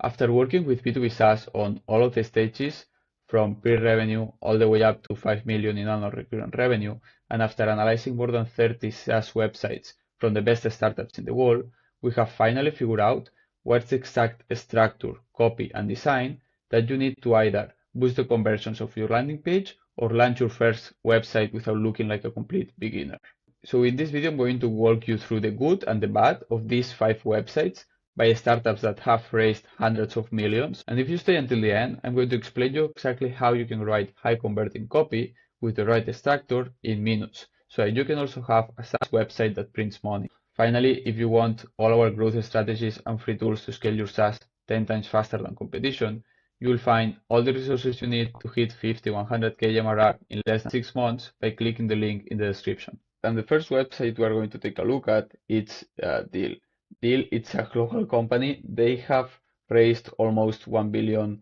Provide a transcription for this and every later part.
After working with B2B SaaS on all of the stages, from pre-revenue all the way up to 5 million in annual recurrent revenue, and after analyzing more than 30 SaaS websites from the best startups in the world, we have finally figured out what's the exact structure, copy, and design that you need to either boost the conversions of your landing page or launch your first website without looking like a complete beginner. So in this video, I'm going to walk you through the good and the bad of these 5 websites by startups that have raised hundreds of millions. And if you stay until the end, I'm going to explain you exactly how you can write high converting copy with the right structure in minutes, so that you can also have a SaaS website that prints money. Finally, if you want all our growth strategies and free tools to scale your SaaS 10 times faster than competition, you will find all the resources you need to hit 50, 100k MRR in less than 6 months by clicking the link in the description. And the first website we are going to take a look at is Deal. Deal, it's a global company. They have raised almost $1 billion.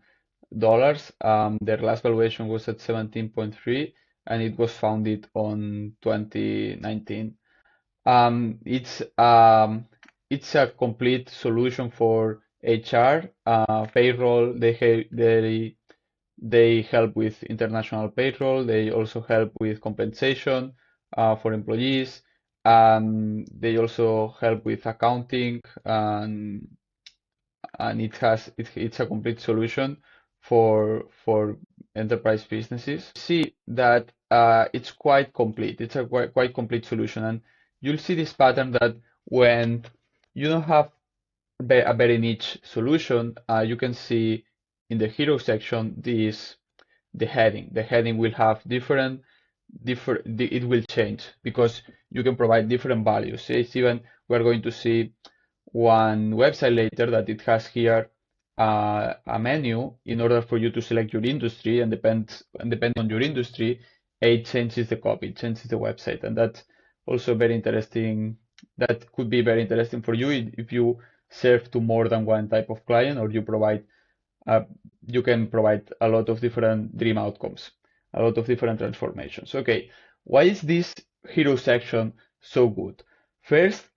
Their last valuation was at 17.3, and it was founded on 2019. It's a complete solution for HR, payroll. They help with international payroll. They also help with compensation for employees. They also help with accounting, and it's a complete solution for enterprise businesses. See that it's quite complete. It's a quite complete solution, and you'll see this pattern that when you don't have a very niche solution, you can see in the hero section the heading. The heading will have it will change because you can provide different values. It's even we're going to see one website later that it has here a menu in order for you to select your industry, and depending on your industry, it changes the copy, it changes the website, and that's also very interesting. That could be very interesting for you if you serve to more than one type of client, or you can provide a lot of different dream outcomes, a lot of different transformations. Okay, why is this hero section so good? First,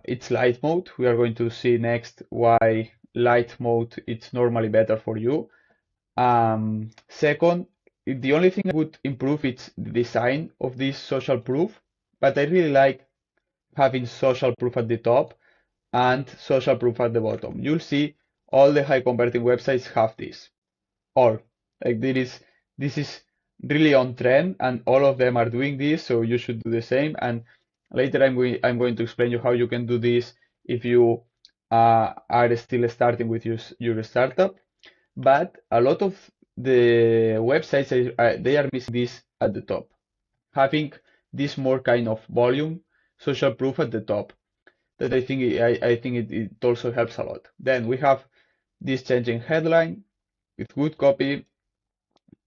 it's light mode. We are going to see next why light mode is normally better for you. Second, the only thing I would improve is the design of this social proof, but I really like having social proof at the top and social proof at the bottom. You'll see all the high converting websites have this. All like this is really on trend, and all of them are doing this, so you should do the same. And later I'm going to explain you how you can do this if you are still starting with your startup. But a lot of the websites they are missing this at the top, having this more kind of volume social proof at the top. That I think it also helps a lot. Then we have this changing headline with good copy,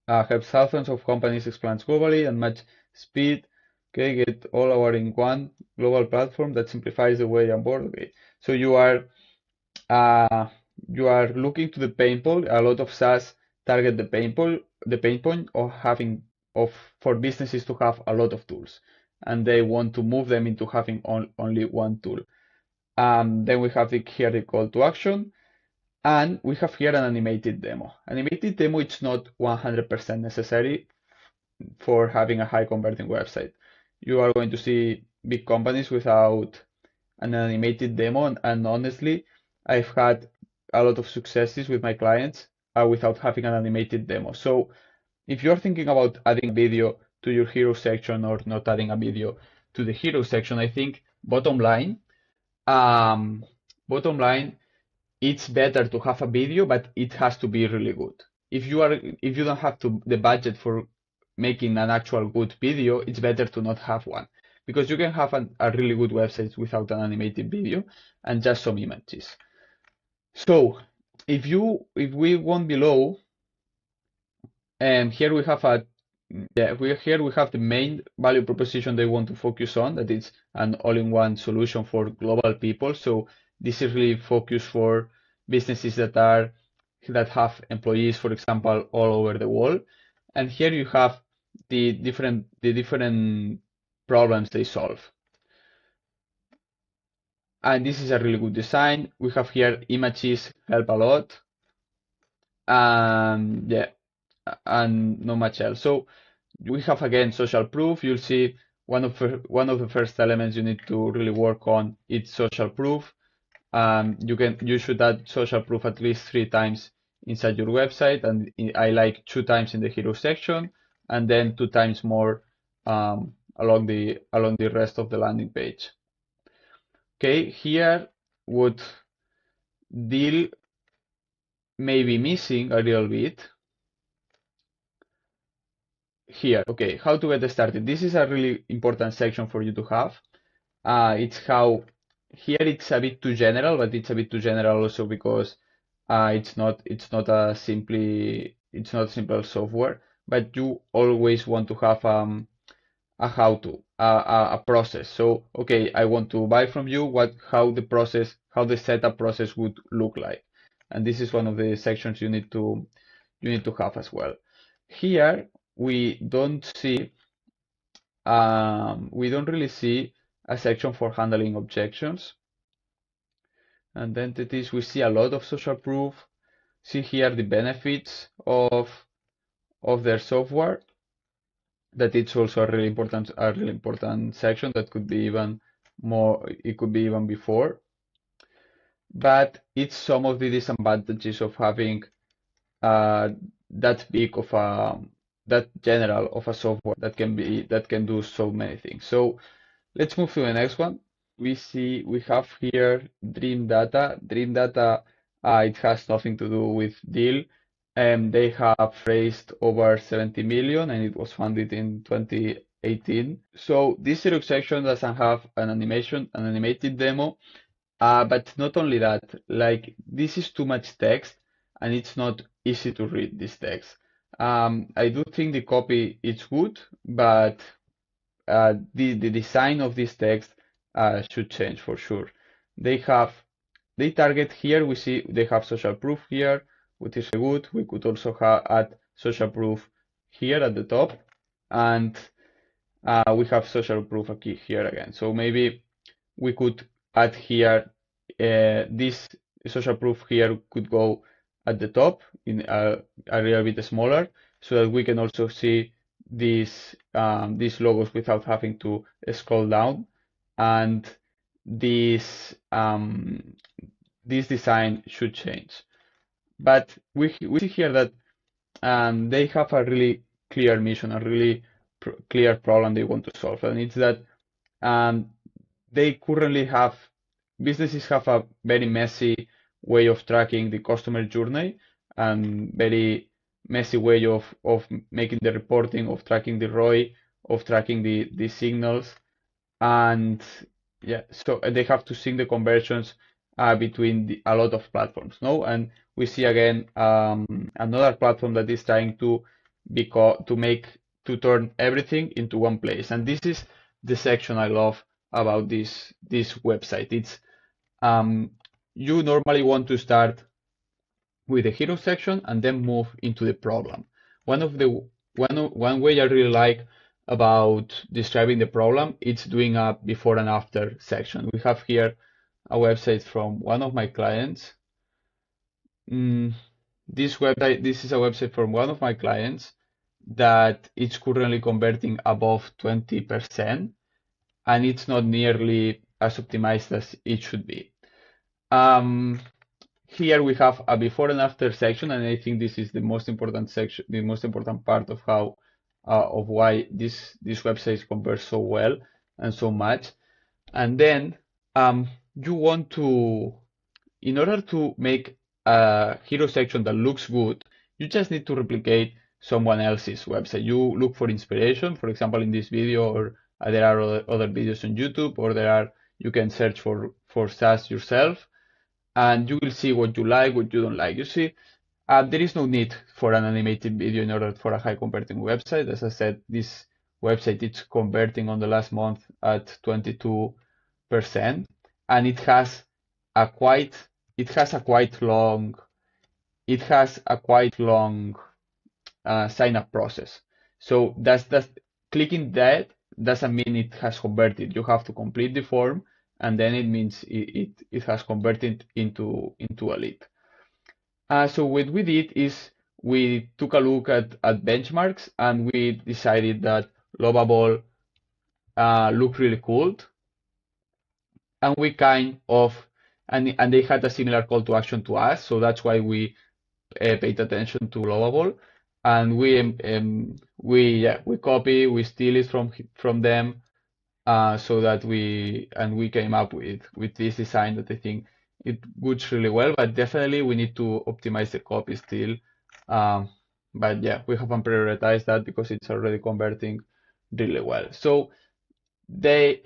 helps thousands of companies expand globally and match speed. Okay, get all our in one global platform that simplifies the way on board. Okay, so you are looking to the pain point. A lot of SaaS target the pain point of for businesses to have a lot of tools, and they want to move them into having only one tool. Then we have here the call to action, and we have here an animated demo. Animated demo, it's not 100% necessary for having a high converting website. You are going to see big companies without an animated demo, and honestly, I've had a lot of successes with my clients without having an animated demo. So if you're thinking about adding a video to your hero section or not adding a video to the hero section, I think bottom line, it's better to have a video, but it has to be really good. If you don't have the budget for making an actual good video, it's better to not have one, because you can have a really good website without an animated video and just some images. So if we want below, and here we have the main value proposition they want to focus on, that is an all-in-one solution for global people. So this is really focused for businesses that have employees, for example, all over the world. And here you have the different problems they solve. And this is a really good design. We have here images help a lot. and yeah, and not much else. So we have again social proof. You'll see one of the first elements you need to really work on is social proof. You should add social proof at least 3 times inside your website, and I like 2 times in the hero section, and then 2 times more along the rest of the landing page. Okay, here what deal may be missing a little bit here. Okay, how to get started. This is a really important section for you to have. It's how here it's a bit too general, but it's a bit too general also because it's not a simple software, but you always want to have a how to, a process. So okay, I want to buy from you. How the setup process would look like, and this is one of the sections you need to have as well. Here we don't really see a section for handling objections and entities. We see a lot of social proof. See here the benefits of their software. That it's also a really important section that could be even more. It could be even before, but it's some of the disadvantages of having that big of a that general of a software that can do so many things. So let's move to the next one. We have here Dream Data. Dream Data, it has nothing to do with deal. They have raised over 70 million and it was funded in 2018. So this Xerox section doesn't have an animated demo. But not only that, like this is too much text and it's not easy to read this text. I do think the copy is good, but the design of this text should change for sure. They target here, we see they have social proof here, which is good. We could also add social proof here at the top, and we have social proof here again. So maybe we could add here this social proof here could go at the top in a little bit smaller, so that we can also see these logos without having to scroll down, and this design should change. But we see here that they have a really clear mission, a really clear problem they want to solve, and it's that they currently have businesses have a very messy way of tracking the customer journey and very messy way of making the reporting, of tracking the ROI, of tracking the signals, and yeah, so they have to sync the conversions between a lot of platforms. No, and we see again another platform that is trying to turn everything into one place, and this is the section I love about this website. It's you normally want to start with the hero section and then move into the problem. One way I really like about describing the problem, it's doing a before and after section. We have here a website from one of my clients. This is a website from one of my clients that it's currently converting above 20%, and it's not nearly as optimized as it should be. Here we have a before and after section, and I think this is the most important section, the most important part of how of why this website convert so well and so much. And then you want to, in order to make a hero section that looks good, you just need to replicate someone else's website. You look for inspiration, for example, in this video, or there are other videos on YouTube, or you can search for SaaS yourself, and you will see what you like, what you don't like. You see, there is no need for an animated video in order for a high converting website. As I said, this website is converting on the last month at 22%, and it has a quite long sign up process. So that's clicking that doesn't mean it has converted. You have to complete the form, and then it means it has converted into a lead. So what we did is we took a look at benchmarks, and we decided that Lovable looked really cool, and we kind of and they had a similar call to action to us, so that's why we paid attention to Lovable, and we copy, we steal it from them, so that we came up with this design that I think it works really well, but definitely we need to optimize the copy still. But yeah, we haven't prioritized that because it's already converting really well. So they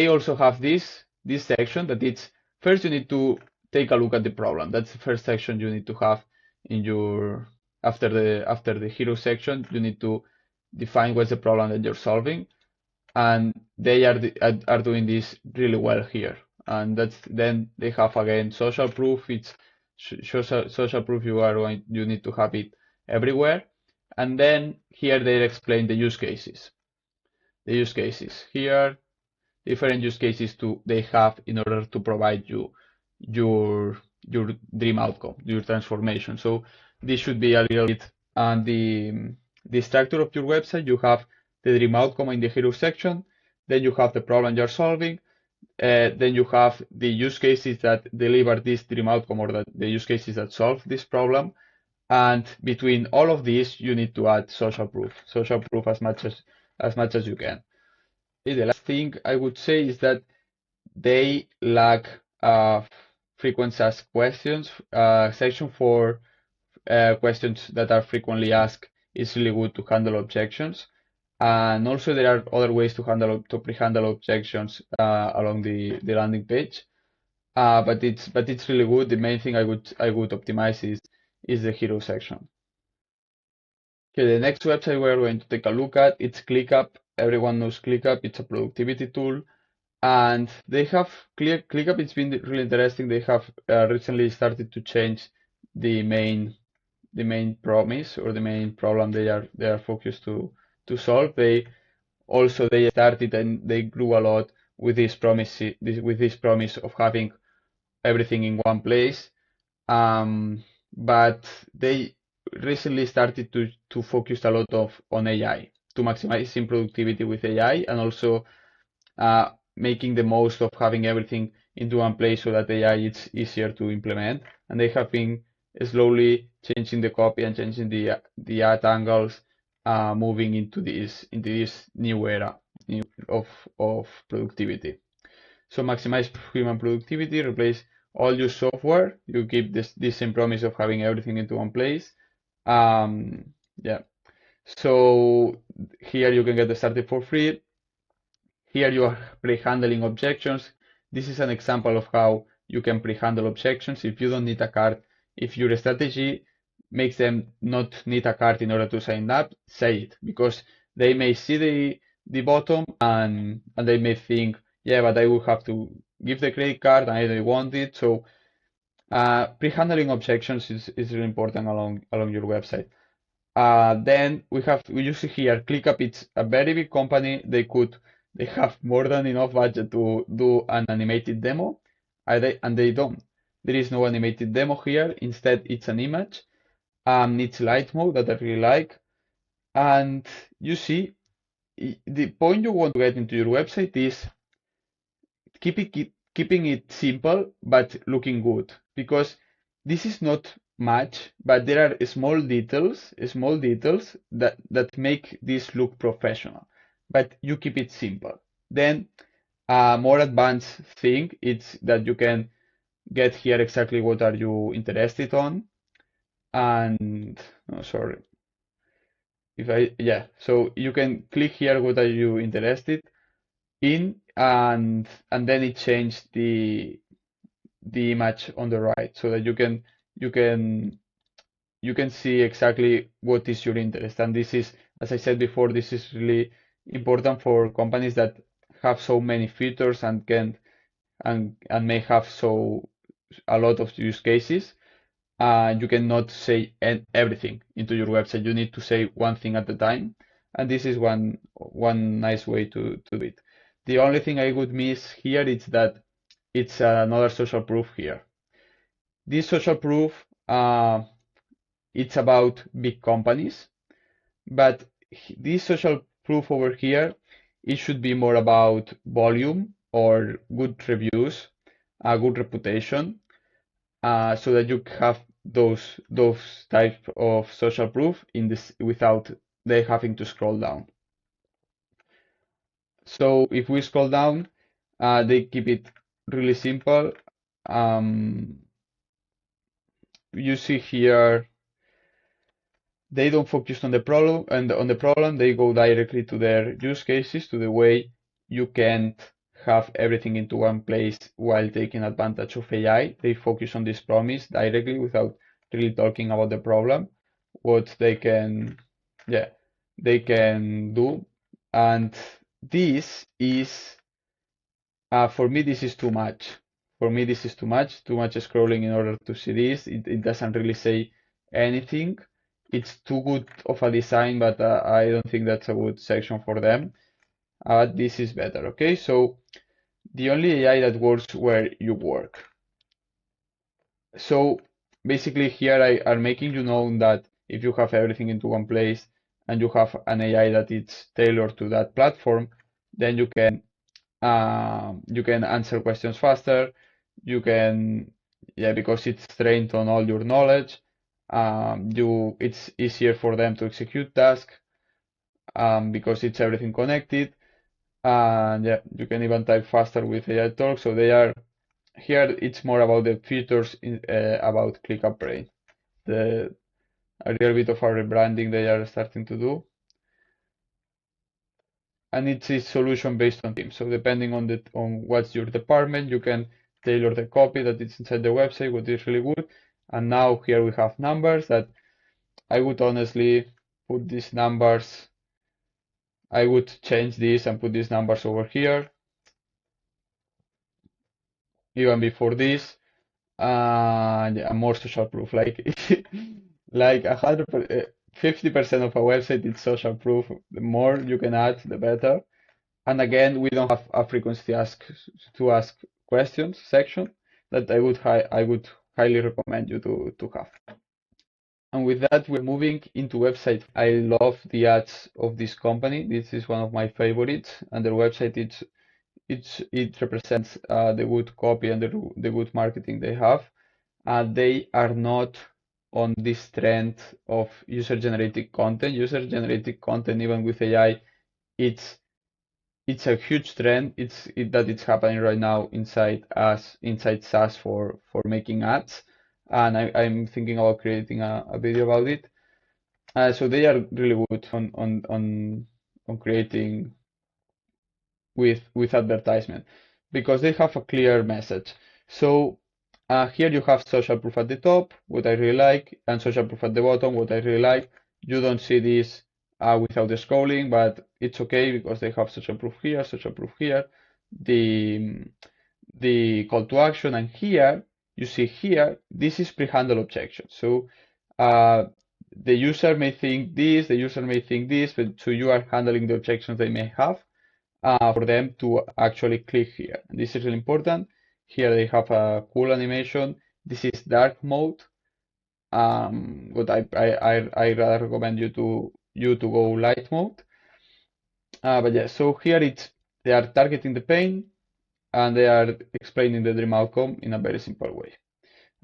also have this section that it's first you need to take a look at the problem. That's the first section you need to have in your after the hero section. You need to define what's the problem that you're solving, and they are doing this really well here. And then they have again social proof. It's social proof. You need to have it everywhere. And then here they explain the use cases. The use cases here, different use cases they have in order to provide you your dream outcome, your transformation. So this should be a little bit, and the structure of your website. You have the dream outcome in the hero section, then you have the problem you're solving, then you have the use cases that deliver this dream outcome, or the use cases that solve this problem. And between all of these, you need to add social proof as much as you can. The last thing I would say is that they lack frequent asked questions. Section for questions that are frequently asked is really good to handle objections. And also there are other ways to pre-handle objections along the landing page. But it's really good. The main thing I would optimize is the hero section. Okay, the next website we're going to take a look at, it's ClickUp. Everyone knows ClickUp. It's a productivity tool. And they have ClickUp. It's been really interesting. They have recently started to change the main promise, or the main problem they are focused to solve. They started and they grew a lot with this promise of having everything in one place. But they recently started to focus a lot on AI, to maximizing productivity with AI, and also making the most of having everything into one place so that AI is easier to implement. And they have been slowly changing the copy and changing the ad angles, moving into this new era of productivity. So maximize human productivity, replace all your software. You keep this same promise of having everything into one place. Yeah. So here you can get started for free. Here you are pre-handling objections. This is an example of how you can pre-handle objections. If you don't need a card, if your strategy makes them not need a card in order to sign up, say it, because they may see the bottom and they may think, yeah, but I will have to give the credit card and I don't want it. So pre-handling objections is really important along your website. Then we use here ClickUp. It's a very big company. They have more than enough budget to do an animated demo, and they don't. There is no animated demo here. Instead, it's an image. It's light mode that I really like. And you see, the point you want to get into your website is keeping it simple but looking good, because this is not much, but there are small details that make this look professional, but you keep it simple. Then a more advanced thing is that you can get here exactly what are you interested on. And sorry, so you can click here what are you interested in, and then it changed the image on the right, so that you can see exactly what is your interest. And this is, as I said before, this is really important for companies that have so many features and may have a lot of use cases. You cannot say everything into your website. You need to say one thing at a time, and this is one nice way to do it. The only thing I would miss here is that it's another social proof here. This social proof uh, it's about big companies, but this social proof over here, it should be more about volume or good reviews, a good reputation, so that you have those type of social proof in this without they having to scroll down. So if we scroll down, they keep it really simple. Um, you see here they don't focus on the problem, and on the problem they go directly to their use cases, to the way you can't have everything into one place while taking advantage of AI. They focus on this promise directly without really talking about the problem, what they can, yeah, they can do. And this is, for me, this is too much. For me, this is too much scrolling in order to see this. It doesn't really say anything. It's too good of a design, but I don't think that's a good section for them. This is better, okay? So the only AI that works where you work. So basically here I'm making you know that if you have everything into one place and you have an AI that is tailored to that platform, then you can answer questions faster. You can, yeah, because it's trained on all your knowledge. It's easier for them to execute tasks because it's everything connected. And yeah, you can even type faster with AI Talk. So they are here. It's more about the features about ClickUp Brain. The a little bit of a rebranding they are starting to do. And it's a solution based on team. So depending on what's your department, you can tailor the copy that is inside the website, what is really good. And now here we have numbers that I would honestly put these numbers. I would change this and put these numbers over here, even before this. Yeah, more social proof, like like 50% of a website is social proof. The more you can add, the better. And again, we don't have a frequency to ask questions section that I would highly recommend you to have. And with that, we're moving into website. I love the ads of this company. This is one of my favorites, and their website it represents the good copy and the good marketing they have. They are not on this trend of user-generated content. User-generated content, even with AI, it's it's a huge trend. That it's happening right now inside SaaS for making ads, and I'm thinking about creating a video about it. So they are really good on creating with advertisement because they have a clear message. So here you have social proof at the top, what I really like, and social proof at the bottom, what I really like. You don't see this without the scrolling, but it's okay because they have social proof here, social proof here, the the call to action, and here you see here this is pre-handle objections. So the user may think this, the user may think this, but so you are handling the objections they may have for them to actually click here. And this is really important. Here they have a cool animation. This is dark mode. But I rather recommend you to go light mode. But yeah, so here they are targeting the pain and they are explaining the dream outcome in a very simple way.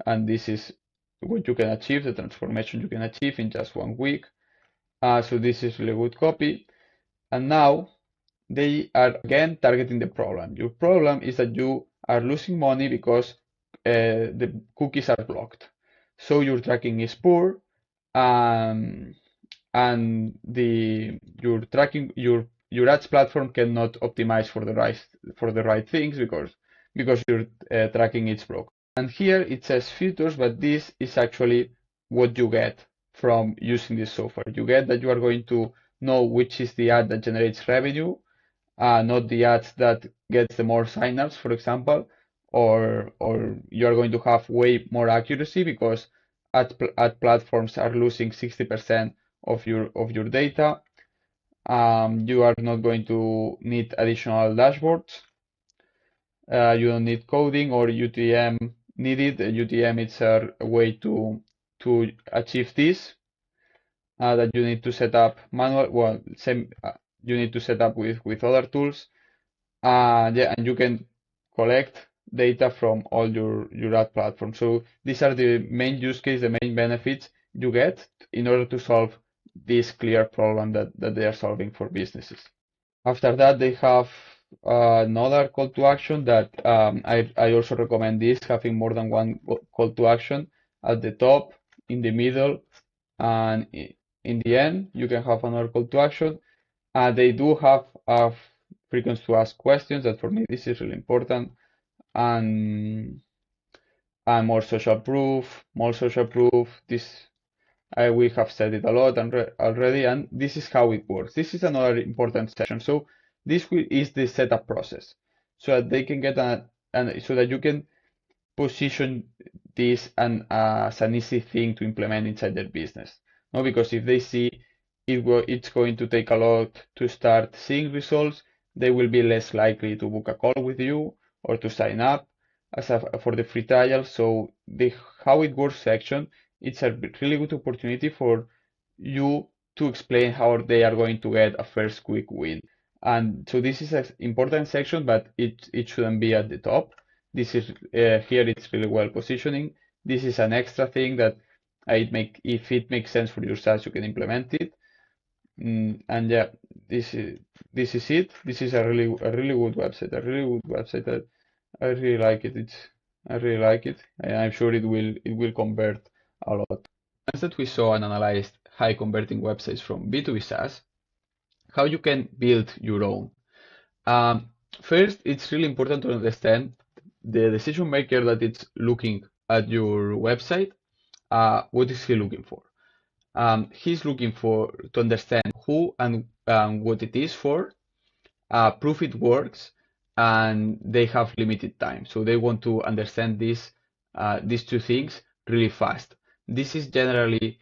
And this is what you can achieve, the transformation you can achieve in just 1 week. So this is really good copy. And now they are again targeting the problem. Your problem is that you are losing money because the cookies are blocked. So your tracking is poor, and your tracking your ads platform cannot optimize for the right things because your tracking is broken. And here it says features, but this is actually what you get from using this software. You get that you are going to know which is the ad that generates revenue, not the ads that gets the more signups, for example, or you are going to have way more accuracy because ad platforms are losing 60% of your data. You are not going to need additional dashboards. You don't need coding or UTM needed. UTM is a way to achieve this, that you need to set up manual, well, same, you need to set up with other tools. Yeah, and you can collect data from all your ad platforms. So these are the main use case, the main benefits you get in order to solve this clear problem that they are solving for businesses. After that, they have another call to action that I also recommend this, having more than one call to action at the top, in the middle, and in the end. You can have another call to action. They do have frequency to ask questions, that for me this is really important, and more social proof, more social proof. This we have said it a lot already, and this is how it works. This is another important section. So this is the setup process, so that they can get and so that you can position this as an easy thing to implement inside their business. No, because if they see it's going to take a lot to start seeing results, they will be less likely to book a call with you or to sign up for the free trial. So the how it works section, it's a really good opportunity for you to explain how they are going to get a first quick win. And so this is an important section, but it shouldn't be at the top. This is here it's really well positioning. This is an extra thing that if it makes sense for your SaaS, you can implement it. And yeah, this is it. This is a really good website. A really good website. That I really like it. I really like it. And I'm sure it will convert a lot. Once that we saw and analyzed high converting websites from B2B SaaS, how you can build your own. First, it's really important to understand the decision maker that is looking at your website. What is he looking for? He's looking to understand who and what it is for, prove it works, and they have limited time. So they want to understand these two things really fast. This is generally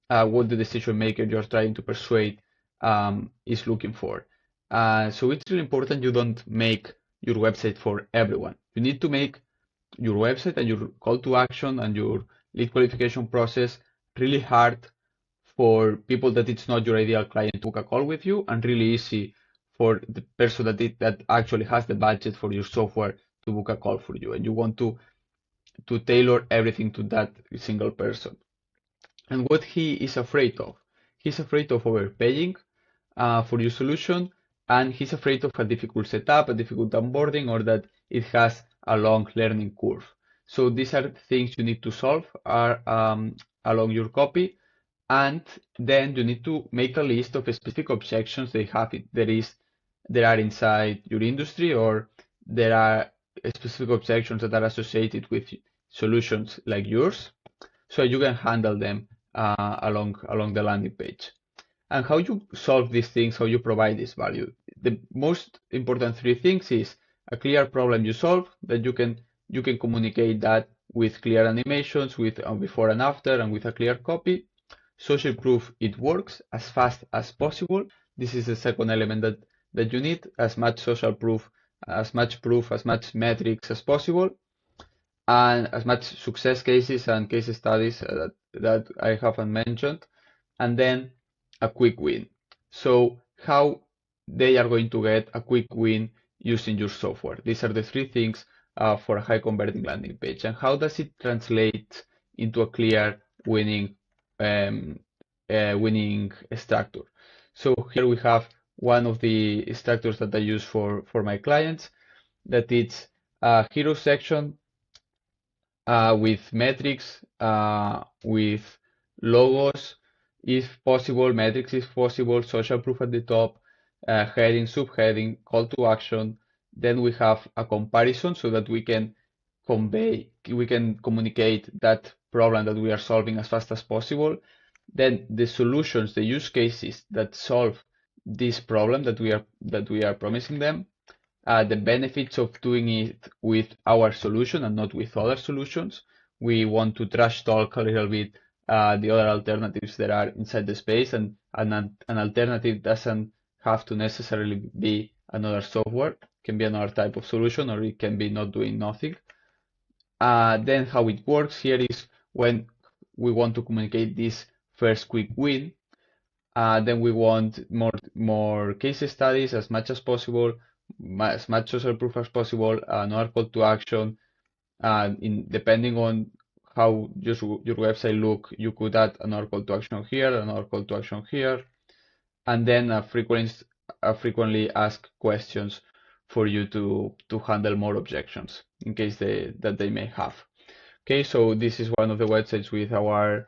what the decision maker you're trying to persuade is looking for. So it's really important you don't make your website for everyone. You need to make your website and your call to action and your lead qualification process really hard for people that it's not your ideal client to book a call with you, and really easy for the person that actually has the budget for your software to book a call for you. And you want to tailor everything to that single person. And what he is afraid of, he's afraid of overpaying for your solution, and he's afraid of a difficult setup, a difficult onboarding, or that it has a long learning curve. So these are things you need to solve along your copy. And then you need to make a list of specific objections they have. There are inside your industry, or there are specific objections that are associated with solutions like yours, so you can handle them along the landing page. And how you solve these things, how you provide this value. The most important three things is a clear problem you solve, that you can communicate that with clear animations, with before and after, and with a clear copy. Social proof it works as fast as possible. This is the second element that you need, as much social proof, as much metrics as possible, and as much success cases and case studies that I haven't mentioned, and then a quick win. So how they are going to get a quick win using your software. These are the three things for a high converting landing page. And how does it translate into a clear winning structure? So here we have one of the structures that I use for my clients, that it's a hero section with metrics, with logos, if possible, metrics if possible, social proof at the top, heading, subheading, call to action. Then we have a comparison so that we can communicate that problem that we are solving as fast as possible. Then the solutions, the use cases that solve this problem that we are promising them, the benefits of doing it with our solution and not with other solutions. We want to trash talk a little bit the other alternatives that are inside the space, and an alternative doesn't have to necessarily be another software. It can be another type of solution, or it can be not doing nothing. Then how it works here is when we want to communicate this first quick win. Then we want more case studies as much as possible, as much social proof as possible, another call to action. Depending on how your website look, you could add another call to action here, another call to action here, and then frequently asked questions for you to handle more objections in case that they may have. Okay, so this is one of the websites with our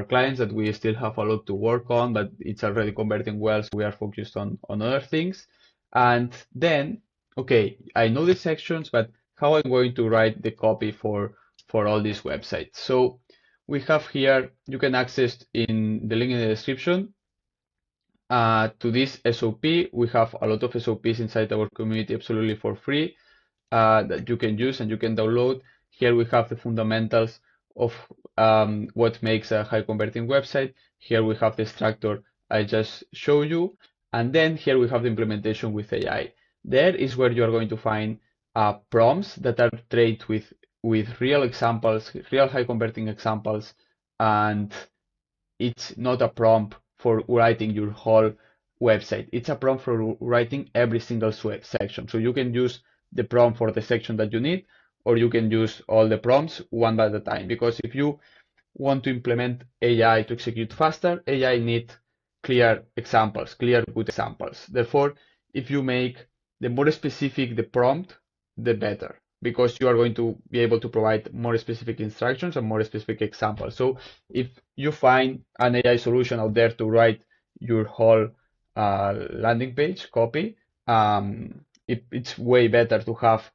clients that we still have a lot to work on, but it's already converting well, so we are focused on other things. And then, okay, I know the sections, but how I'm going to write the copy for all these websites. So we have here, you can access in the link in the description to this SOP. We have a lot of SOPs inside our community absolutely for free that you can use and you can download. Here we have the fundamentals of what makes a high converting website. Here we have the structure I just showed you. And then here we have the implementation with AI. There is where you are going to find prompts that are trained with real examples, real high converting examples. And it's not a prompt for writing your whole website. It's a prompt for writing every single section. So you can use the prompt for the section that you need, or you can use all the prompts one at a time. Because if you want to implement AI to execute faster, AI needs clear examples, clear good examples. Therefore, if you make the more specific the prompt, the better, because you are going to be able to provide more specific instructions and more specific examples. So if you find an AI solution out there to write your whole landing page copy, it's way better to have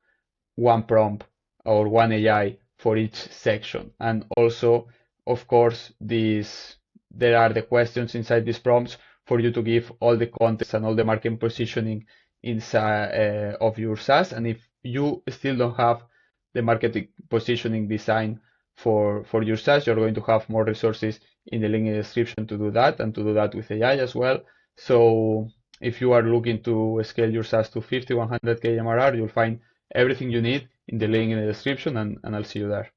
one prompt or one AI for each section. And also, of course, there are the questions inside these prompts for you to give all the context and all the marketing positioning inside of your SaaS. And if you still don't have the marketing positioning design for your SaaS, you're going to have more resources in the link in the description to do that, and to do that with AI as well. So if you are looking to scale your SaaS to 50, 100K MRR, you'll find everything you need in the link in the description, and I'll see you there.